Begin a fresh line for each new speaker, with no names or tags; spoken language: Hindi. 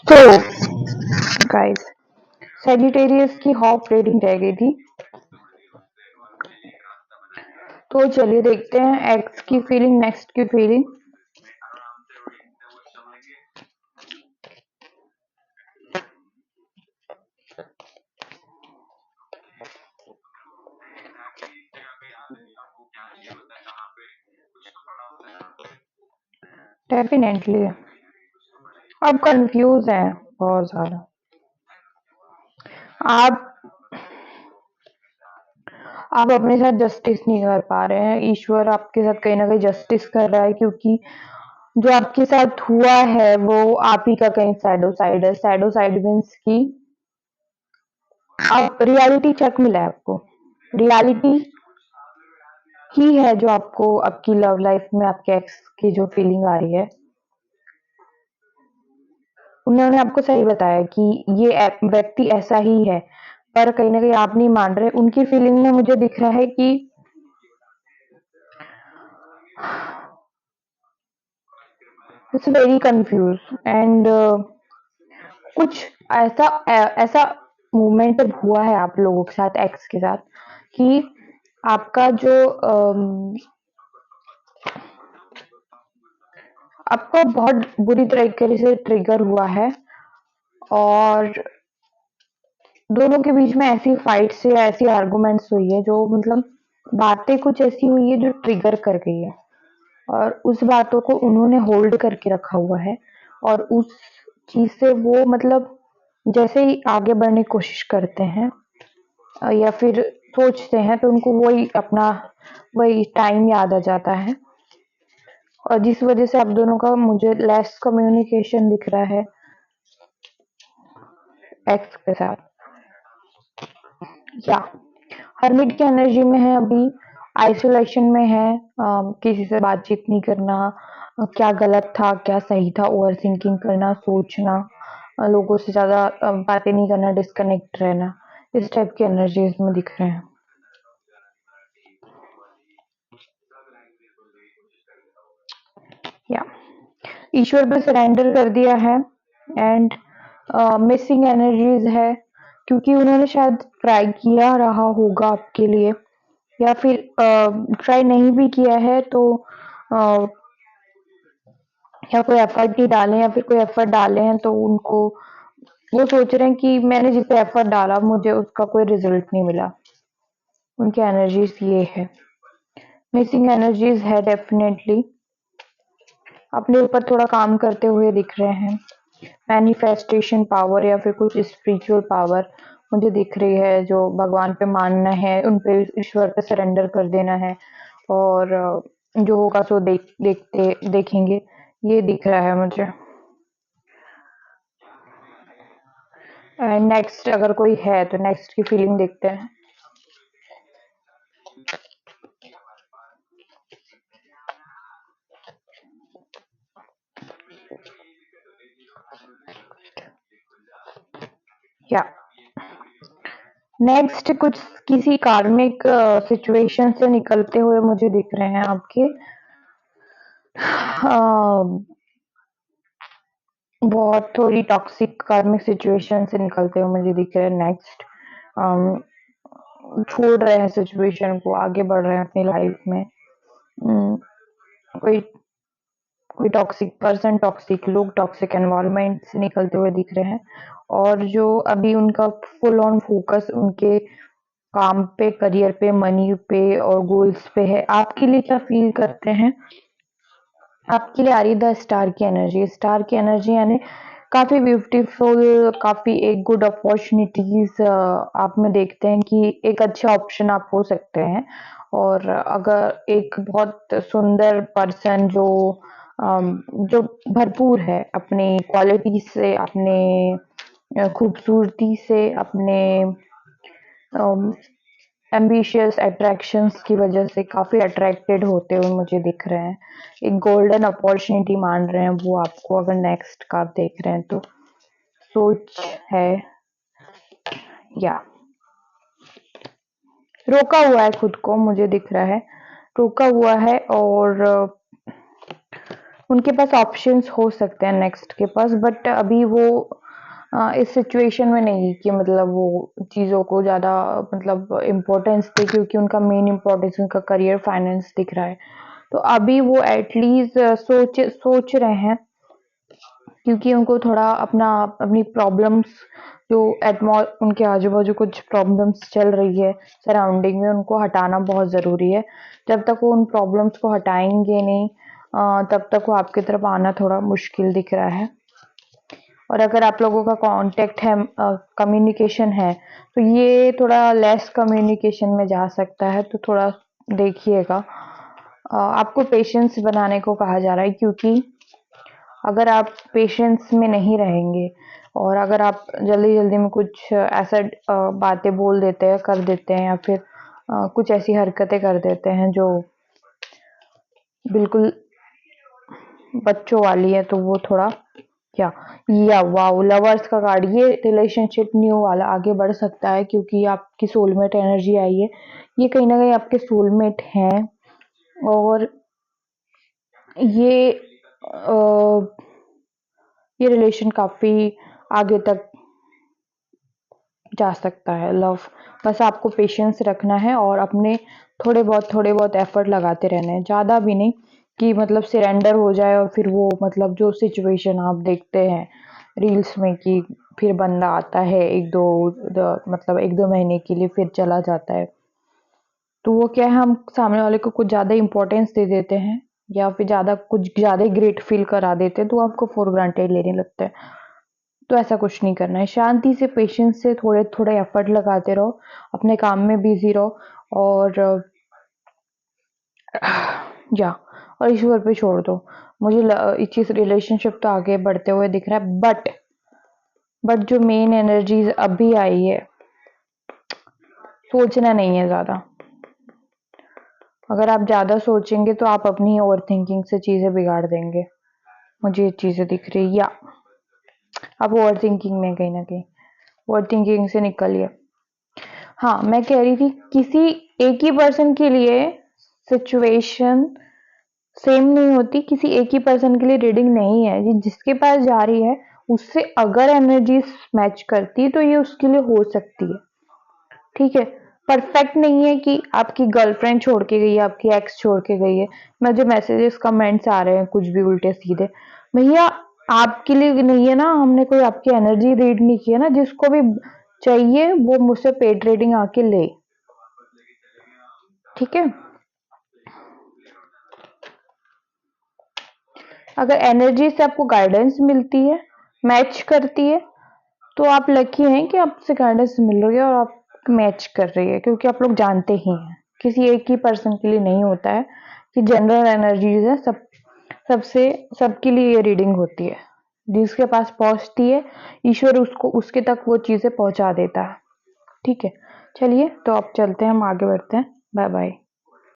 तो गाइस, सेजिटेरियस की हॉप रेटिंग रह गई थी। तो चलिए देखते हैं एक्स की फीलिंग, नेक्स्ट की फीलिंग। डेफिनेटली अब कंफ्यूज है बहुत ज्यादा। आप आप अपने साथ जस्टिस नहीं कर पा रहे हैं। ईश्वर आपके साथ कहीं ना कहीं जस्टिस कर रहा है, क्योंकि जो आपके साथ हुआ है वो आप ही का कहीं शैडो साइड है। शैडो साइड मीन्स की आप रियलिटी चेक मिला है आपको। रियलिटी ही है जो आपको आपकी लव लाइफ में आपके एक्स की जो फीलिंग आ रही है, उन्होंने आपको सही बताया कि ये व्यक्ति ऐसा ही है। पर कहीं ना कहीं आप नहीं मान रहे। उनकी फीलिंग में मुझे दिख रहा है कि इट्स वेरी कंफ्यूज एंड कुछ ऐसा ऐसा मूवमेंट हुआ है आप लोगों के साथ, एक्स के साथ, कि आपका जो आपको बहुत बुरी तरीके से ट्रिगर हुआ है, और दोनों के बीच में ऐसी फाइट्स या ऐसी आर्गुमेंट्स हुई है जो मतलब बातें कुछ ऐसी हुई है जो ट्रिगर कर गई है, और उस बातों को उन्होंने होल्ड करके रखा हुआ है। और उस चीज से वो मतलब जैसे ही आगे बढ़ने की कोशिश करते हैं या फिर सोचते हैं, तो उनको वही अपना वही टाइम याद आ जाता है, और जिस वजह से आप दोनों का मुझे लेस कम्युनिकेशन दिख रहा है एक्स के साथ। या हर्मिट की एनर्जी में है अभी, आइसोलेशन में है, किसी से बातचीत नहीं करना, क्या गलत था क्या सही था, ओवर थिंकिंग करना, सोचना, लोगों से ज्यादा बातें नहीं करना, डिस्कनेक्ट रहना, इस टाइप की एनर्जीज में दिख रहे हैं। या ईश्वर पे सरेंडर कर दिया है, एंड मिसिंग एनर्जीज है, क्योंकि उन्होंने शायद ट्राई किया रहा होगा आपके लिए, या फिर ट्राई नहीं भी किया है तो अ, या कोई एफर्ट नहीं डाले, या फिर कोई एफर्ट डाले हैं तो उनको वो सोच रहे हैं कि मैंने जिस पे एफर्ट डाला मुझे उसका कोई रिजल्ट नहीं मिला। उनकी एनर्जीज ये है, मिसिंग एनर्जीज है डेफिनेटली। अपने ऊपर थोड़ा काम करते हुए दिख रहे हैं। मैनिफेस्टेशन पावर या फिर कुछ स्पिरिचुअल पावर मुझे दिख रही है, जो भगवान पे मानना है, उन पे ईश्वर पे सरेंडर कर देना है, और जो होगा सो देखते देखेंगे, ये दिख रहा है मुझे। नेक्स्ट अगर कोई है तो नेक्स्ट की फीलिंग देखते हैं। या नेक्स्ट कुछ किसी कार्मिक सिचुएशन से निकलते हुए मुझे दिख रहे हैं आपके। बहुत थोड़ी टॉक्सिक कार्मिक सिचुएशन से निकलते हुए मुझे दिख रहे हैं नेक्स्ट। छोड़ रहे हैं सिचुएशन को, आगे बढ़ रहे हैं अपनी लाइफ में। अम, कोई कोई टॉक्सिक पर्सन, टॉक्सिक लोग, टॉक्सिक एनवायरनमेंट से निकलते हुए दिख रहे हैं, और जो अभी उनका फुल ऑन फोकस उनके काम पे, करियर पे, मनी पे और गोल्स पे है। आपके लिए क्या फील करते हैं? आपके लिए आ रही द स्टार की एनर्जी। स्टार की एनर्जी यानी काफी ब्यूटीफुल, काफी एक गुड अपॉर्चुनिटीज आप में देखते हैं कि एक अच्छा ऑप्शन आप हो सकते हैं। और अगर एक बहुत सुंदर पर्सन जो भरपूर है अपनी क्वालिटी से, अपने खूबसूरती से, अपने एम्बिशियस अट्रैक्शंस की वजह से काफी अट्रैक्टेड होते हुए मुझे दिख रहे हैं। एक गोल्डन अपॉर्चुनिटी मान रहे हैं वो आपको, अगर नेक्स्ट का आप देख रहे हैं तो। सोच है, या रोका हुआ है खुद को, मुझे दिख रहा है रोका हुआ है, और उनके पास ऑप्शंस हो सकते हैं नेक्स्ट के पास, बट अभी वो इस सिचुएशन में नहीं कि मतलब वो चीज़ों को ज़्यादा मतलब इम्पोर्टेंस दे, क्योंकि उनका मेन इम्पोर्टेंस उनका करियर फाइनेंस दिख रहा है। तो अभी वो एटलीस्ट सोच रहे हैं, क्योंकि उनको थोड़ा अपनी प्रॉब्लम्स जो उनके आजू बाजू कुछ प्रॉब्लम्स चल रही है सराउंडिंग में, उनको हटाना बहुत ज़रूरी है। जब तक वो उन प्रॉब्लम्स को हटाएंगे नहीं तब तक वो आपकी तरफ आना थोड़ा मुश्किल दिख रहा है। और अगर आप लोगों का कांटेक्ट है, कम्युनिकेशन है, तो ये थोड़ा लेस कम्युनिकेशन में जा सकता है, तो थोड़ा देखिएगा। आपको पेशेंस बनाने को कहा जा रहा है, क्योंकि अगर आप पेशेंस में नहीं रहेंगे और अगर आप जल्दी जल्दी में कुछ ऐसा बातें बोल देते हैं, कर देते हैं, या फिर कुछ ऐसी हरकतें कर देते हैं जो बिल्कुल बच्चों वाली है, तो वो थोड़ा या वाओ, लवर्स का कार्ड, ये रिलेशनशिप न्यू वाला आगे बढ़ सकता है, क्योंकि आपकी सोलमेट एनर्जी आई है। ये कहीं ना कहीं आपके सोलमेट हैं, और ये ये रिलेशन काफी आगे तक जा सकता है। लव, बस आपको पेशेंस रखना है और अपने थोड़े बहुत एफर्ट लगाते रहना है, ज़्यादा भी नहीं कि मतलब सरेंडर हो जाए और फिर वो मतलब जो सिचुएशन आप देखते हैं रील्स में कि फिर बंदा आता है मतलब एक दो महीने के लिए फिर चला जाता है, तो वो क्या है, हम सामने वाले को कुछ ज़्यादा इंपॉर्टेंस दे देते हैं या फिर कुछ ज़्यादा ग्रेट फील करा देते हैं, तो आपको फॉर ग्रांटेड लेने लगता है। तो ऐसा कुछ नहीं करना है, शांति से पेशेंस से थोड़े थोड़े एफर्ट लगाते रहो, अपने काम में बिजी रहो, और या और ईश्वर पे छोड़ दो। मुझे इस चीज रिलेशनशिप तो आगे बढ़ते हुए दिख रहा है, बट जो मेन एनर्जीज अभी आई है, सोचना नहीं है ज्यादा। अगर आप ज्यादा सोचेंगे तो आप अपनी ओवर थिंकिंग से चीजें बिगाड़ देंगे, मुझे ये चीजें दिख रही है। या आप ओवर थिंकिंग में कहीं ना कहीं ओवर थिंकिंग से निकलिए। हाँ, मैं कह रही थी किसी एक ही पर्सन के लिए सिचुएशन सेम नहीं होती, किसी एक ही पर्सन के लिए रीडिंग नहीं है। ये जिसके पास जा रही है उससे अगर एनर्जी मैच करती है तो ये उसके लिए हो सकती है, ठीक है। परफेक्ट नहीं है कि आपकी गर्लफ्रेंड छोड़ के गई है, आपकी एक्स छोड़ के गई है। मैं जो मैसेजेस कमेंट्स आ रहे हैं कुछ भी उल्टे सीधे, भैया आपके लिए नहीं है ना, हमने कोई आपकी एनर्जी रीड नहीं की है ना। जिसको भी चाहिए वो मुझसे पेड रीडिंग आके ले, ठीक है। अगर एनर्जी से आपको गाइडेंस मिलती है, मैच करती है, तो आप लकी हैं कि आपसे गाइडेंस मिल रही है और आप मैच कर रही है, क्योंकि आप लोग जानते ही हैं। किसी एक ही पर्सन के लिए नहीं होता है कि जनरल एनर्जीज है, सबसे सबके लिए ये रीडिंग होती है। जिसके पास पहुंचती है ईश्वर उसको उसके तक वो चीजें पहुंचा देता है, ठीक है। चलिए, तो अब चलते हैं, हम आगे बढ़ते हैं। Bye bye.